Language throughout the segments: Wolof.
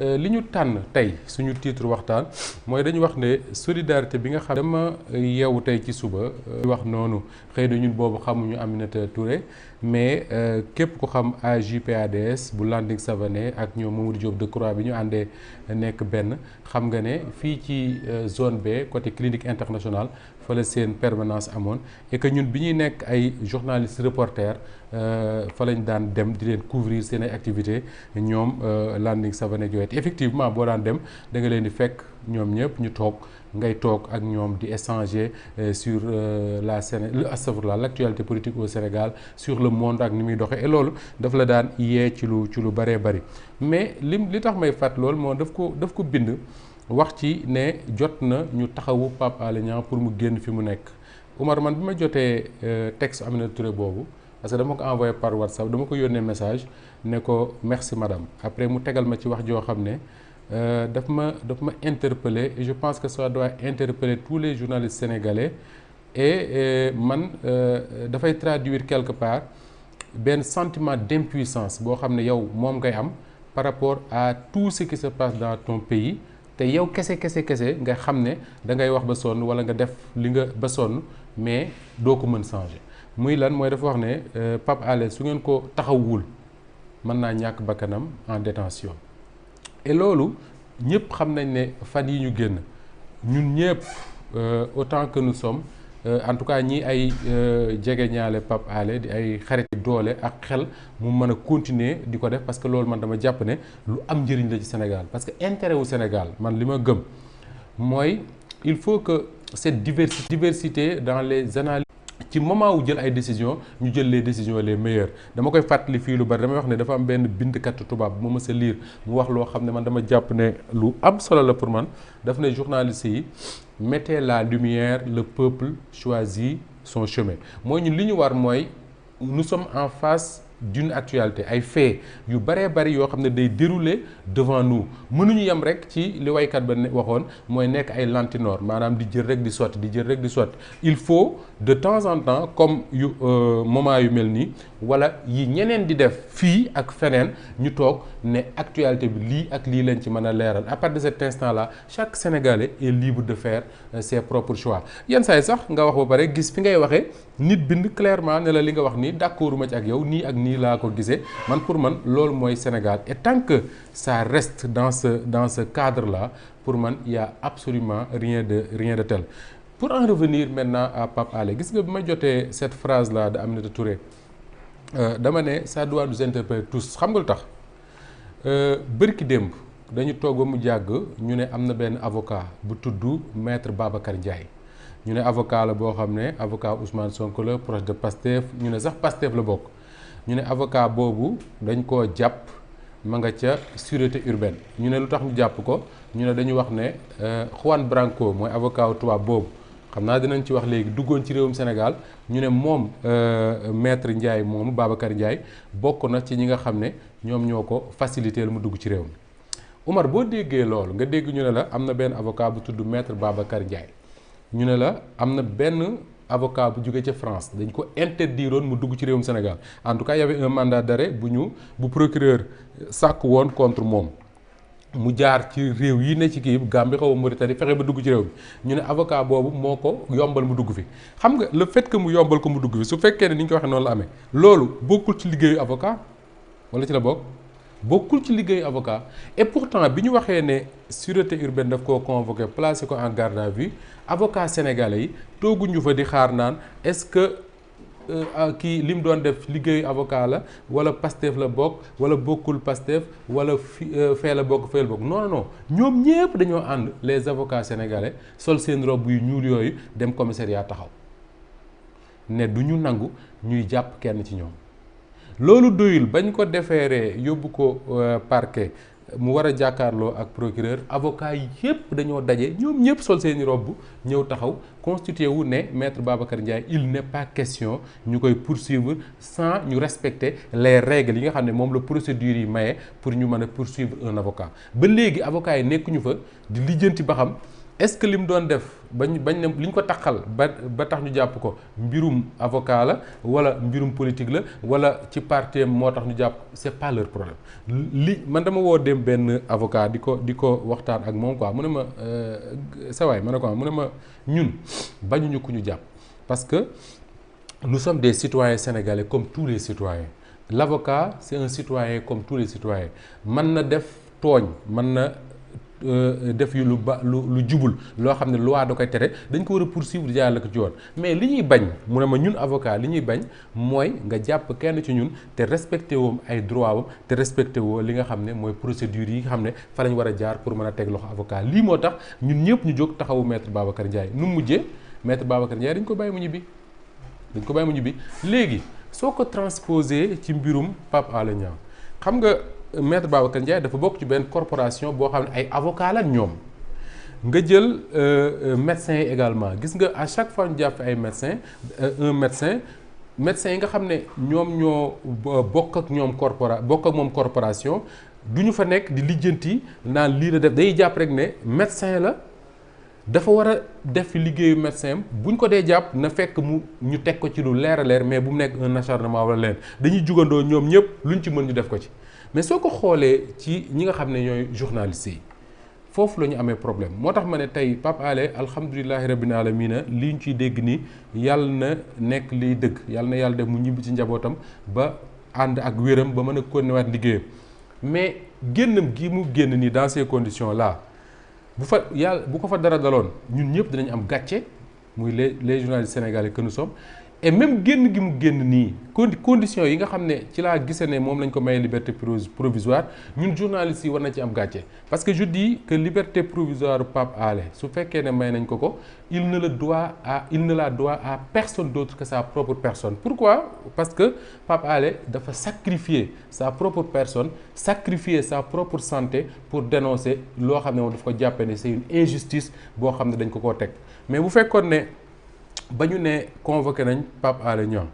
li ñu tànn tey suñu titre waxtaan mooy dañu wax ne solidarité bi nga xam dama yeewu tey ci suba wax noonu xëy na ñun boobu xamuñu Aminata Touré mais képp ku xam AJ/PADS bu Landing Savané ak ñoom Mamadou Diop Decroix bi ñu àndee nekk benn xam nga ne fii ci zone B côté clinique internationale fa la seen permanence amoon et que ñun bi ñuy nekk ay journalistes reporters fa lañ daan dem di leen couvrir seen ay activités ñoom Landing Savané Diouet effectivement boo daan dem da nga leen di fekk ñoom ñëpp ñu toog ngay toog ak ñoom di échanger sur l'actualité politique au Sénégal sur le monde ak ni muy doxee et loolu daf la daan yee ci lu bëree bëri mais li tax may fàtt loolu moo daf ko bind wax ci ne jot na ñu taxawu Pape Alé Niang pour mu génn fi mu nekk Oumar man bi ma jotee texte Aminata Touré boobu parce que dama ko envoyé par WhatsApp dama ko yónnee message ne ko merci madame après mu tegal ma ci wax joo xam ne daf ma interpellé et je pense que ça doit interpeller tous les journalistes sénégalais et man dafay traduire quelque part benn sentiment d'impuissance boo xam ne yow moom ngay am par rapport à tout ce qui se passe dans ton pays te yow kese nga xam ne da ngay wax ba sonn wala nga def li nga ba sonn mais doo ko mën changer muy lan mooy dafa wax ne Pape Alé su ngeen ko taxawul mën naa ñàkk bakkanam en détention et loolu ñëpp xam nañ ne fan yi ñu génn ñun ñëpp autant que nous sommes en tout cas ñi ay jege ñaale Pape Alé di ay xarit doole ak xel mu mën a continuer di ko def parce que loolu man dama jàpp ne lu am njëriñ la ci Sénégal parce que intérêt wu Sénégal man li ma gëm mooy il faut que cette diversité dans les analyses ci moment wu jël ay décisions ñu jël les décisions les meilleures dama koy fàttali fii lu bari damay wax ne dafa am benn bindkat tubaab bu ma mës a lire mu wax loo xam ne man dama jàpp ne lu am solo la pour man daf ne journalistes yi mettez la lumière le peuple choisit son chemin mooy ñun li ñu war mooy nous sommes en face d'une actualité ay faits yu bëree bëri yoo xam ne day dérouler devant nous mënuñu yem rek ci li waykat ba waxoon mooy nekk ay lantinoor maanaam di jël rek di sotti il faut de temps en temps comme yu moment yu mel nii wala yi ñeneen di def fii ak feneen ñu toog ne actualité bi lii ak lii lañ ci mën a leeral à partir de cet instant là chaque Sénégalais est libre de faire ses propres choix yenn saa yi sax nga wax ba pare gis fi ngay waxee nit bind clairement ne la li nga wax nii d'accorduma ci ak yow nii ak nii laa ko gisee man pour man loolu mooy Sénégal et tant que ça reste dans ce cadre là pour man il y a absolument rien de tel. Pour en revenir maintenant à Pape Alé gis nga bi ma jotee cette phrase là de Aminata Touré dama ne ça doit nous interpeller tous xam nga lu tax bërki démb dañu toog ba mu jàgg ñu ne am na benn avocat bu tudd maître Babacar Ndiaye ñu ne avocat la boo xam ne avocat Ousmane Sonko la proche de Pastef ñu ne sax Pastef la bokk ñu ne avocat boobu dañ koo jàpp ma nga ca sûreté urbaine ñu ne lu tax ñu jàpp ko ñu ne dañu wax ne Juan Branco mooy avocat wu tubaab boobu xam naa dinañ ci wax léegi duggoon ci réewum Sénégal ñu ne moom maître Ndiaye moomu Babacar Ndiaye bokk na ci ñi nga xam ne ñoom ñoo ko facilité lu mu dugg ci réew mi Oumar boo déggee loolu nga dégg ñu ne la am na benn avocat bu tudd maître Babacar Ndiaye ñu ne la am na benn avocat bu jóge ca France dañ ko interdiroon mu dugg ci réewum Sénégal en tout cas y avait un mandat d'arrêt bu procureur sàkk woon contre moom mu jaar ci réew yi ne ci kii Gambie xaw a Mauritanie fexe ba dugg ci réew mi ñu ne avocat boobu moo ko yombal mu dugg fi xam nga le fait que mu yombal ko mu dugg fi su fekkee ne ni ñu ko waxee noonu la amee loolu bokkul ci liggéeyu avocat wala ci la bokk bokkul ci liggéeyu avocat et pourtant bi ñu waxee ne sûreté urbaine daf koo convoqué placé ko en garde à vue avocat sénégalais yi tooguñu fa di xaar naan est-ce que kii li mu doon def liggéeyu avocat la wala Pastef la bokk wala bokkul Pastef wala fee la bokk non ñoom ñépp dañoo ànd les avocats sénégalais sol seen robe yu ñuul yooyu dem commissariat taxaw ne du ñu nangu ñuy jàpp kenn ci ñoom loolu doyul bañ ko defeeree yóbbu ko parquet mu war a jàkkaarloo ak procureur avocat yi yépp dañoo daje ñoom ñépp sol seeni robe ñëw taxaw constitué wu ne maître Babacar Ndiaye il n'est pas question ñu koy poursuivre sans ñu respecter les règles yi nga xam ne moom la procédure yi maye pour ñu mën a poursuivre un avocat ba léegi avocat yi nekkuñu fa di lijjanti ba xam est-ce que li mu doon def bañ ne li ñu ko taxal ba tax ñu jàpp ko mbirum avocat la wala mbirum politique la wala ci parti moo tax ñu jàpp c'est pas leur problème. li man dama woo dem benn avocat di ko waxtaan ak moom quoi mu ne ma sa waay ma ne ko mu ne ma ñun bañuñu ku ñu jàpp parce que nous sommes des citoyens sénégalais comme tous les citoyens. L'avocat c'est un citoyen comme tous les citoyens mën na def tooñ mën na def yu lu jubul loo xam ne loi da koy tere dañ ko war a poursuivre jaarale ko ci yoon mais li ñuy bañ mu ne ma ñun avocat li ñuy bañ mooy nga jàpp kenn ci ñun te respecté woom ay droit wam te respecté woo li nga xam ne mooy procédure yi nga xam ne fa lañ war a jaar pour mën a teg loxo avocat lii moo tax ñun ñëpp ñu jóg taxawu maître Babacar Ndiaye nu mu mujjee maître Babacar Ndiaye dañ ko bàyyi mu ñibbi léegi soo ko transposé ci mbirum Pape Alé Niang xam nga maître Babacar Ndiaye dafa bokk ci benn corporation boo xam ne ay avocat la ñoom nga jël médecins yi également gis nga à chaque fois ñu jàpp ay médecin yi nga xam ne ñoom ñoo bokk ak moom corporation du ñu fa nekk di lijjanti naan lii la def day jàpp rek ne médecin la dafa war a def liggéeyu médecin am bu ñu ko dee jàpp na fekk ñu teg ko ci lu leer a leer mais bu mu nekk un acharnement wala leen dañuy jugandoo ñoom ñëpp luñ ci mën ñu def ko ci mais soo ko xoolee ci ñi nga xam ne ñooy journalistes yi foofu la ñu amee problème moo tax ma ne tey Pape Alé alhamdulilahi rabbil alamina li ñu ciy dégg nii yàlla na nekk liy dëgg yàlla def mu ñibbi ci njabootam ba ànd ak wéram ba mën a continuer waat liggéeyam mais génnam gi mu génn nii dans ces conditions là bu ko fa dara daloon ñun ñëpp dinañ am gàcce muy les journalistes sénégalais que nous sommes et même génn gi mu génn nii conditions yi nga xam ne ci laa gisee ne moom lañ ko may liberté provisoire ñun journalistes yi war na ci am gàcce parce que je dis que liberté provisoire Pape Alé su fekkee ne may nañ ko il ne la doit à personne d'autre que sa propre personne. Pourquoi? Parce que Pape Alé dafa sacrifier sa propre personne, sacrifier sa propre santé pour dénoncer loo xam ne moom daf ko jàppe ne c'est une injustice boo xam ne dañ ko koo teg mais bu fekkoon ne ba ñu ne convoqué nañ Pape Alé Niang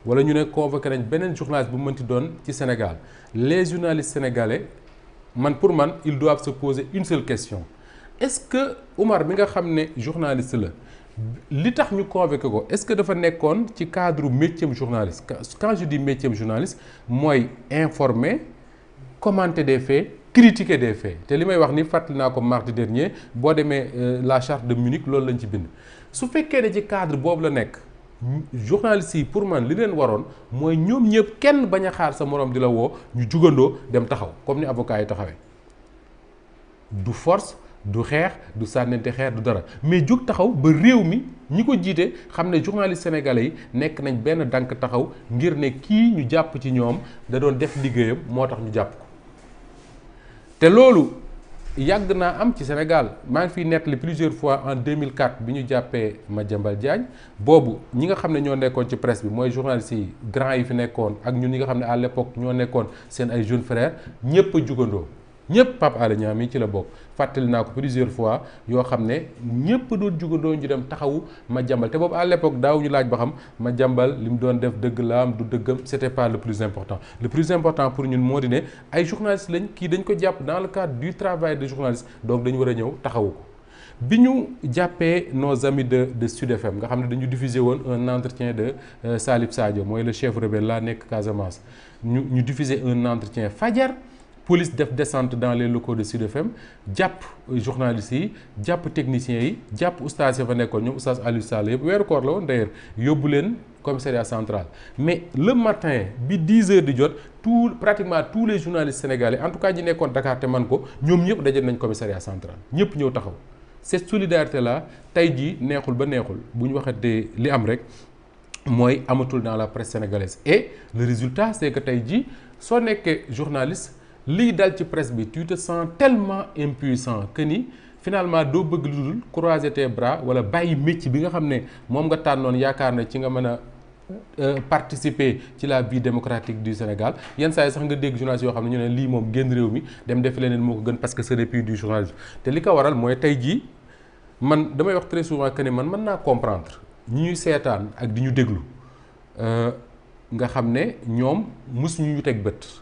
wala ñu ne convoqué nañ beneen journaliste bu mënti doon ci Sénégal les journalistes sénégalais pour man ils doivent se poser une seule question est-ce que Oumar bi nga xam ne journaliste la li tax ñu convoqué ko est-ce que dafa nekkoon ci cadre métier journaliste quand je dis métier journaliste mooy informer commenter des faits critiquer des faits te li may wax ni fàttali naa ko mardi dernier boo demee la charte de Munich loolu lañ ci bind su fekkee ne ci cadre boobu la nekk journalistes yi pour man li leen waroon mooy ñoom ñëpp kenn bañ a xaar sa moroom di la woo ñu jugandoo dem taxaw comme ni avocat yi taxawee du force du xeex du sànnante xeer du dara mais jóg taxaw ba réew mi ñi ko jiite xam ne journalistes sénégalais yi nekk nañ benn dànk taxaw ngir ne kii ñu jàpp ci ñoom da doon def liggéeyam moo tax ñu jàpp ko te loolu yàgg naa am ci Sénégal maa ngi fiy nettali plusieurs fois en 2004 bi ñu jàppee Madiambal Diagne boobu ñi nga xam ne ñoo nekkoon ci presse bi mooy journalistes yi grand yi fi nekkoon ak ñun ñi nga xam ne à l'époque ñoo nekkoon seen ay jeunes frères ñëpp a jugandoo ñëpp Pape Alé Niang mi ci la bokk fàttali naa ko plusieurs fois yoo xam ne ñëpp doon jugandoo ñu dem taxawu Madiambal te boobu à l'époque daaw ñu laaj ba xam Madiambal li mu doon def dëgg la am du dëggam c'était pas le plus important pour ñun moo di ne ay journalistes lañ kii dañ ko jàpp dans le cadre du travail de journaliste donc dañu war a ñëw taxawu ko bi ñu jàppee nos amis de Sud FM nga xam ne dañu diffusé woon un entretien de Salif Sadio mooy le chef rebelle la nekk Casamance ñu diffusé un entretien fajar police def descente dans les locaux de Sud FM jàpp journalistes yi jàpp techniciens yi jàpp oustaz yi fa nekkoon ñoom oustaz Aliou Sall yëpp weeru koor la woon d'ailleurs yóbbu leen commissariat central mais le matin bi 10 heures di jot pratiquement tous les journalistes sénégalais en tout cas ñi nekkoon Dakar te man ko ñoom ñëpp daje nañ commissariat central ñëpp ñëw taxaw cette solidarité là tey jii neexul ba neexul bu ñu waxatee li am rek mooy amatul dans la presse sénégalaise et le résultat c'est que tey jii soo nekkee journaliste lii dal ci presse bi tu te sens tellement impuissant que ni finalement doo bëgg lu dul croiser tes bras wala bàyyi métier bi nga xam ne moom nga tànnoon yaakaar ne ci nga mën a participer ci la vie démocratique du Sénégal yenn saa yi sax nga dégg journalistes yoo xam ne ñu ne lii moom génn réew mi dem def leneen moo ko gën parce que ce n'est plus du journalisme te li ko waral mooy tey jii man damay wax très souvent que ne man mën naa comprendre ñi ñuy seetaan ak di ñu déglu nga xam ne ñoom mësuñu ñu teg bët.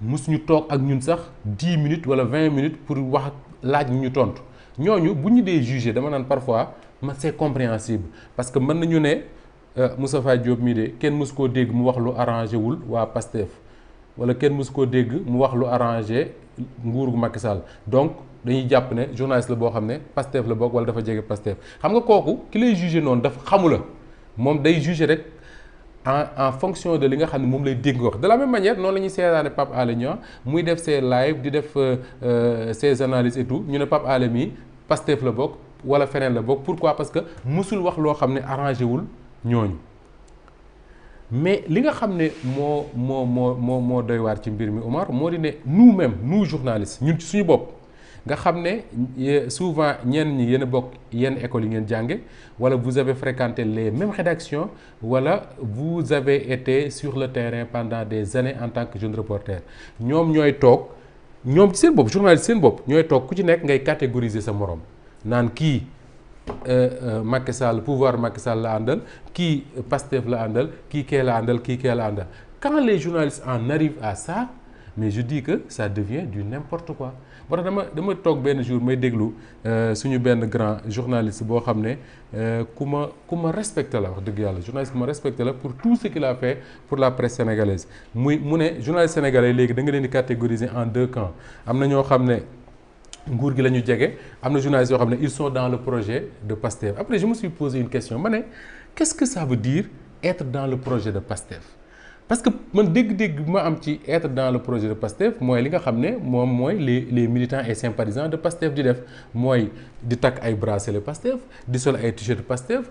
mus ñu toog ak ñun sax 10 minutes wala 20 minutes pour wax laaj ñu tontu ñooñu bu ñu dee jugé dama naan parfois c'est compréhensible parce que mën nañu ne Moustapha Diop mii de kenn mësu koo dégg mu wax lu arrangé wul waa PASTEF wala kenn mësu koo dégg mu wax lu arrangé nguur gu Macky Sall donc dañuy jàpp ne journaliste la boo xam ne Pastef la bokk wala dafa jege Pastef xam nga kooku ki lay jugé noonu dafa xamu la moom day jugé rek en fonction de li nga xam ne moom lay dégg wax de la même manière noonu la ñuy seetaane Pape Alé Niang muy def ses live di def ses analyses et tout ñu ne Pape Alé mii Pastef la bokk wala feneen la bokk pourquoi parce que mësul wax loo xam ne arrangé wul ñooñu mais li nga xam ne moo doy waar ci mbir mi Omar moo di ne nous-mêmes nous journalistes ñun ci suñu bopp nga xam ne souvent ñenn ñi yéen a bokk yenn écoles yi ngeen jànge wala vous avez fréquenté les mêmes rédactions wala vous avez été sur le terrain pendant des années en tant que jeune reporter ñoom ñooy toog ñoom ci seen bopp journaliste seen bopp ñooy toog ku ci nekk ngay catégoriser sa morom naan kii Macky Sall pouvoir Macky Sall la àndal kii Pastef la àndal kii kee la àndal kii kee la àndal quand les journalistes en arrivent à ça mais je dis que ça devient du n'importe quoi moo tax dama toog benn jour may déglu suñu benn grand journaliste boo xam ne ku ma respecté la wax dëgg yàlla journaliste bu ma respecté la pour tout ce qu'il a fait pour la presse sénégalaise mu ne journaliste sénégalais léegi da nga leen di catégoriser en deux camps am na ñoo xam ne nguur gi la ñu jege am na journalistes yoo xam ne ils sont dans le projet de Pastef après je me suis posé une question ma ne qu'est-ce que ça veut dire être dans le projet de Pastef parce que man dégg-dégg bi ma am ci être dans le projet de Pastef mooy li nga xam ne moom mooy les militants et sympathisants de Pastef di def mooy di takk ay bracelet Pastef di sol ay t-shirt Pastef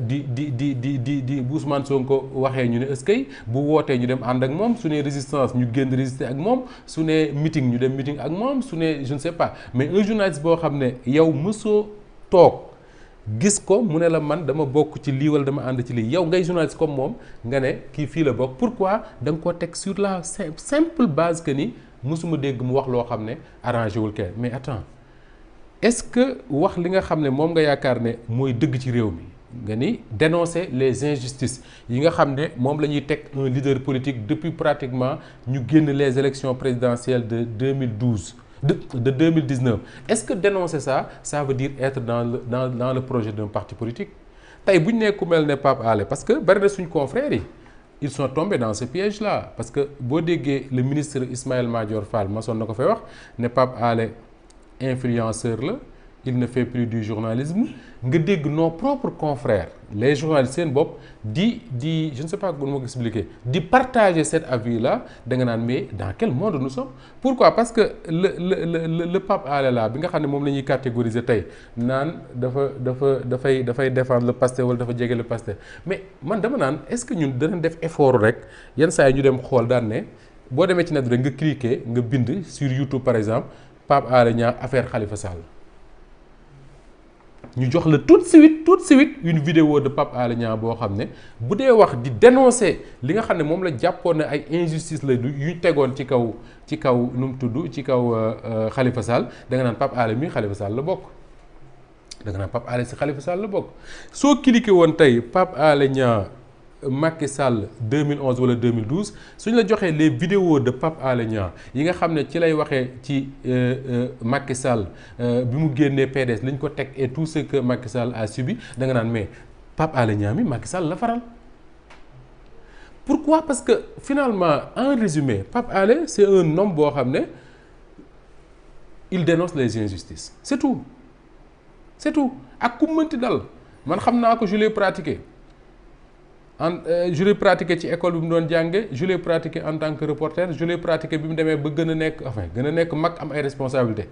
di bu Ousmane Sonko waxee ñu ne est-ce que bu wootee ñu dem ànd ak moom su ne résistance ñu génn résister ak moom su ne meeting ñu dem meeting ak moom su ne je ne sais pas mais un journaliste boo xam ne yow mësoo toog gis ko mu ne la man dama bokk ci lii wala dama ànd ci lii yow ngay journaliste comme moom nga ne kii fii la bokk pourquoi da nga ko teg sur la simple base que ni mësuma dégg mu wax loo xam ne arrangé wul kenn mais attends est-ce que wax li nga xam ne moom nga yaakaar ne mooy dëgg ci réew mi nga ni dénoncer les injustices yi nga xam ne moom la ñuy teg un leader politique depuis pratiquement ñu génn les élections présidentielles de 2012 de 2019 est-ce que dénoncer ça veut dire être dans le projet d'un parti politique tey bu ñu nee ku mel ne Pape Alé parce que bari na suñu confrères yi ils sont tombés dans ce piège-là parce que boo déggee le ministre Ismaïla Madior Fall masoon na ko fay wax ne Pape Alé influenceur la il ne fait plus du journalisme nga dégg nos propres confrères les journalistes seen bopp di je ne sais pas comment expliquer di partager cet avis-là da nga naan mais dans quel monde nous sommes pourquoi parce que le Pape Alé là bi nga xam ne moom la ñuy catégoriser tey naan dafay défendre le Pastef wala dafa jege le Pastef mais man dama naan est-ce que ñun danañ def effort rek yenn saa yi ñu dem xool daan ne boo demee ci net rek nga cliquer nga bind sur YouTube par exemple Pape Alé Niang affaire Khalifa Sall ñu jox la tout de suite une vidéo de Pape Alé Niang boo xam ne bu dee wax di dénoncer li nga xam ne moom la jàppoon ne ay injustice la yu tegoon ci kaw nu mu tudd ci kaw Khalifa Sall da nga naan Pape Alé mi Khalifa Sall la bokk da nga naan Pape Alé si Khalifa Sall la bokk soo cliqué woon tey Pape Alé Niang Macky Sall 2011 wala 2012 suñu la joxee les vidéos de Pape Alé Niang yi nga xam ne ci lay waxee ci Macky Sall bi mu génnee PDS lañ ko teg et tout ce que Macky Sall a subi da nga naan mais Pape Alé Niang mi Macky Sall la faral. Pourquoi? Parce que finalement en résumé Pape Alé c'est un homme boo xam ne il dénonce les injustices c'est tout ak ku mënti dal man xam naa ko je l'ai pratiqué. Je l'ai pratiqué ci école bi mu doon jànge je l'ai pratiqué en tant que reporter je l'ai pratiqué bi mu demee ba gën a nekk mag am ay responsabilités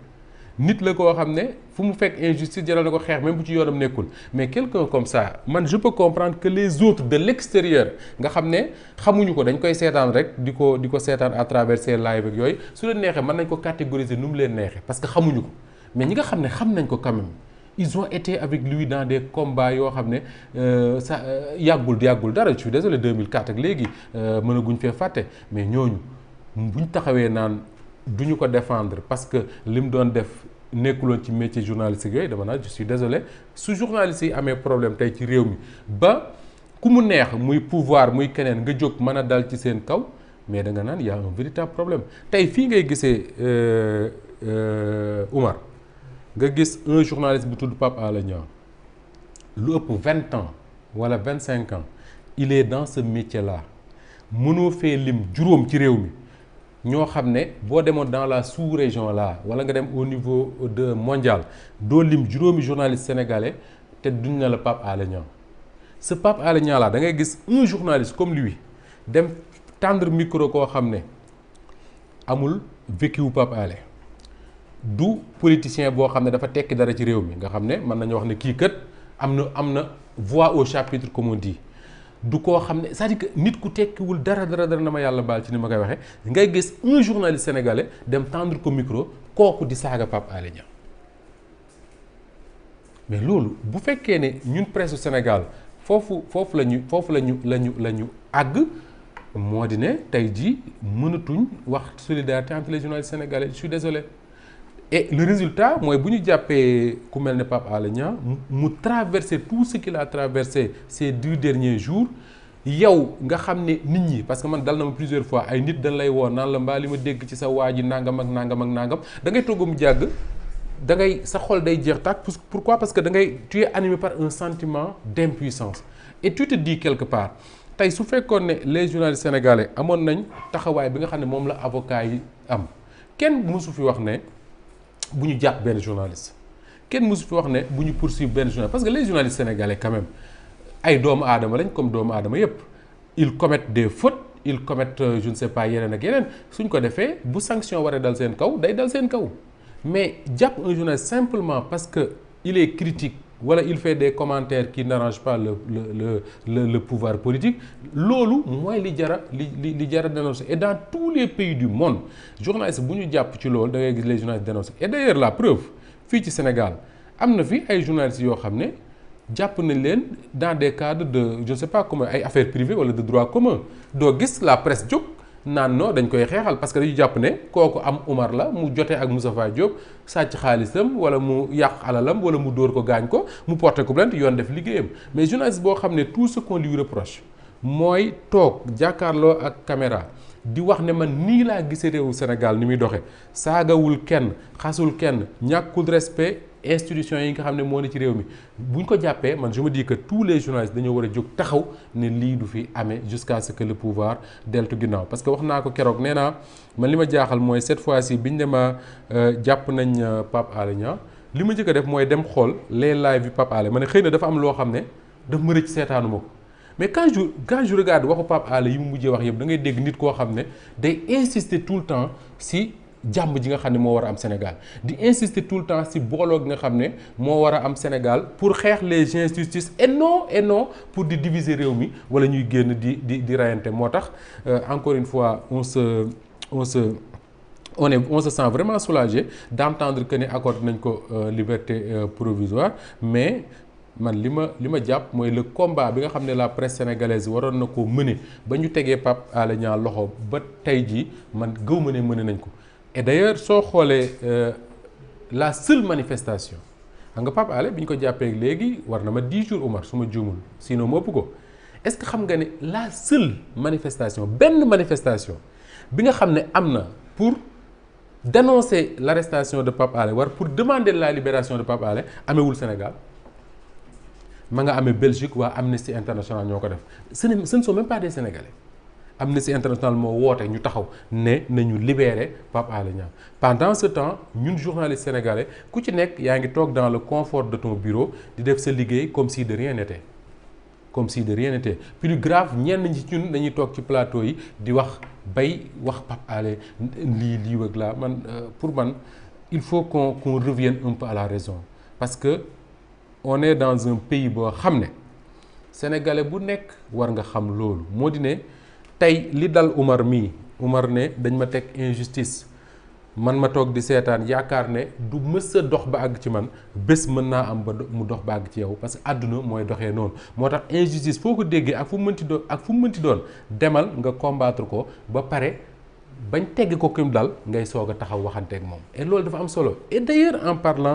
nit la koo xam ne fu mu fekk injustice jaral na ko xeex même bu ci yoonam nekkul mais quelqu'un comme ça man je peux comprendre que les autres de l'extérieur nga xam ne xamuñu ko dañ koy seetaan rek di ko seetaan à travers ces live ak yooyu su leen neexee mën nañ ko catégoriser nu mu leen neexee parce que xamuñu ko mais ñi nga xam ne xam nañ ko quand même ils ont été avec lui dans des combats yoo xam ne ça yàggul dara je suis désolé 2004 ak léegi mënaguñ fee fàtte mais ñooñu buñ taxawee naan duñu ko défendre parce que li mu doon def nekkuloon ci métier journalistique yooyu dama naan je suis désolé su journaliste yi amee problème tey ci réew mi ba ku mu neex muy pouvoir muy keneen nga jóg mën a dal ci seen kaw mais da nga naan y a un véritable problème tey fii ngay gisee Oumar nga gis un journaliste bu tudd Pape Alé Niang lu ëpp 20 ans wala 25 ans il est dans ce métier là mënoo fee lim juróom ci réew mi ñoo xam ne boo demoon dans la sous-région là wala nga dem au niveau de mondial doo lim juróomi journaliste sénégalais te duñ na la Pape Alé Niang ce Pape Alé Niang là da ngay gis un journaliste comme lui dem tendre micro koo xam ne amul vécu wu Pape Alé du politicien boo xam ne dafa tekki dara ci réew mi nga xam ne mën nañu wax ne kii kat am na voix au chapitre comme on dit du koo xam ne c'est-à-dire que nit ku tekkiwul dara na ma yàlla baal ci ni ma koy waxee ngay gis un journaliste sénégalais dem tendre ko micro kooku di saaga Pape Alé Niang mais loolu bu fekkee ne ñun presse Sénégal foofu la ñu àgg moo di ne tey jii mënatuñ wax solidarité entre les journalistes sénégalais je suis désolé et le résultat mooy bu ñu jàppee ku mel ne Pape Alé Niang mu traversé tout ce qu'il a traversé ces 2 derniers jours yow nga xam ne nit ñi parce que man dal na ma plusieurs fois ay nit dañ lay woo naan la mbaa li ma dégg ci sa waa ji nangam ak nangam da ngay togg mu jàgg da ngay sa xol day jeex tàkk pourquoi parce que tu es animé par un sentiment d'impuissance et tu te dis quelque part tey su fekkoon ne les journalistes sénégalais amoon nañ taxawaay bi nga xam ne moom la avocat yi am kenn mësu fi wax ne bu ñu jàpp benn journaliste kenn mësu fi wax ne bu ñu poursuivre benn journaliste parce que les journalistes sénégalais quand même ay doomu aadama lañ comme doomu aadama yépp ils commettent des fautes ils commettent je ne sais pas yeneen ak yeneen suñ ko defee bu sanction waree dal seen kaw day dal seen kaw mais jàpp un journaliste simplement parce que il est critique wala il fait des commentaires qui n'arrangent pas le pouvoir politique loolu mooy li jara dénoncer et dans tous les pays du monde journaliste bu ñu jàpp ci loolu da ngay gis les journalistes dénoncer et d'ailleurs la preuve fii ci Sénégal am na fi ay journalistes yoo xam ne jàpp nañ leen dans des cadres de je ne sais pas comment ay affaires privées wala de droit commun doo gis la presse jóg naan non dañ koy xeexal parce que dañu jàpp ne kooku am Umar la mu jotee ak Moustapha Diop sàcc xaalisam wala mu yàq alalam wala mu dóor ko gaañ ko mu porté ko plainte yoon def liggéeyam mais journaliste boo xam ne tout ce qu'on lui reproche mooy toog jàkkaarloo ak caméra di wax ne man nii laa gisee réewu Sénégal ni muy doxee saagawul kenn xasul kenn ñàkkul respect institution yi nga xam ne moo ne ci réew mi bu ñu ko jàppee man je me dis que tous les journalistes dañoo war a jóg taxaw ne lii du fi amee jusqu'à ce que le pouvoir deltu ginnaaw parce que wax naa ko keroog nee naa man li ma jaaxal mooy cette fois-ci biñ ne ma jàpp nañ Pape Alé Niang li ma njëkk a def mooy dem xool les live yu Pape Alé ma ne xëy na dafa am loo xam ne daf ma rëcc seetaanu ma ko mais quand je regarde waxu Pape Alé yi mu mujjee wax yëpp da ngay dégg nit koo xam ne day insister tout le temps si jàmm ji nga xam ne moo war a am Sénégal di insister tout le temps si booloo gi nga xam ne moo war a am Sénégal pour xeex les injustices et non pour di diviser réew mi wala ñuy génn di rayante moo tax encore une fois on se sent vraiment soulagé d'entendre que ne accordé nañ ko liberté provisoire mais man li ma jàpp mooy le combat bi nga xam ne la presse sénégalaise waroon na ko mëne ba ñu tegee Pape Alé Niang loxo ba tey jii man gëw ma ne mëne nañ ko et d'ailleurs soo xoolee la seule manifestation xam nga Pape Alé bi ñu ko jàppee léegi war na ma 10 jours Omar su ma juumul sinon ma ëpp ko est-ce que xam nga ne la seule manifestation benn manifestation bi nga xam ne am na pour dénoncer l'arrestation de Pape Alé war pour demander la libération de Pape Alé amewul Sénégal ma nga amee Belgique waa Amnesty International ñoo ko def ce ne sont même pas des Sénégalais Amnesty International moo woote ñu taxaw ne nañu libérer Pape Alé Niang pendant ce temps ñun journalistes sénégalais ku ci nekk yaa ngi toog dans le confort de ton bureau di def sa liggéey comme si de rien n'était plus grave ñenn ñi ci ñun dañuy toog ci plateau yi di wax Pape Alé lii wëg laa man pour man il faut qu'on revienne un peu à la raison parce que on est dans un pays boo xam ne sénégalais bu nekk war nga xam loolu moo di ne tey li dal Umar ne dañ ma teg injustice man ma toog di seetaan yaakaar ne du mës a dox ba àgg ci man bés mën naa am ba mu dox ba àgg ci yow parce que àdduna mooy doxee noonu moo tax injustice foo ko déggee ak fu mu mënti doon demal nga combattre ko ba pare bañ tegg ko kim dal ngay soog a taxaw waxanteeg moom et loolu dafa am solo et d'ailleurs en parlant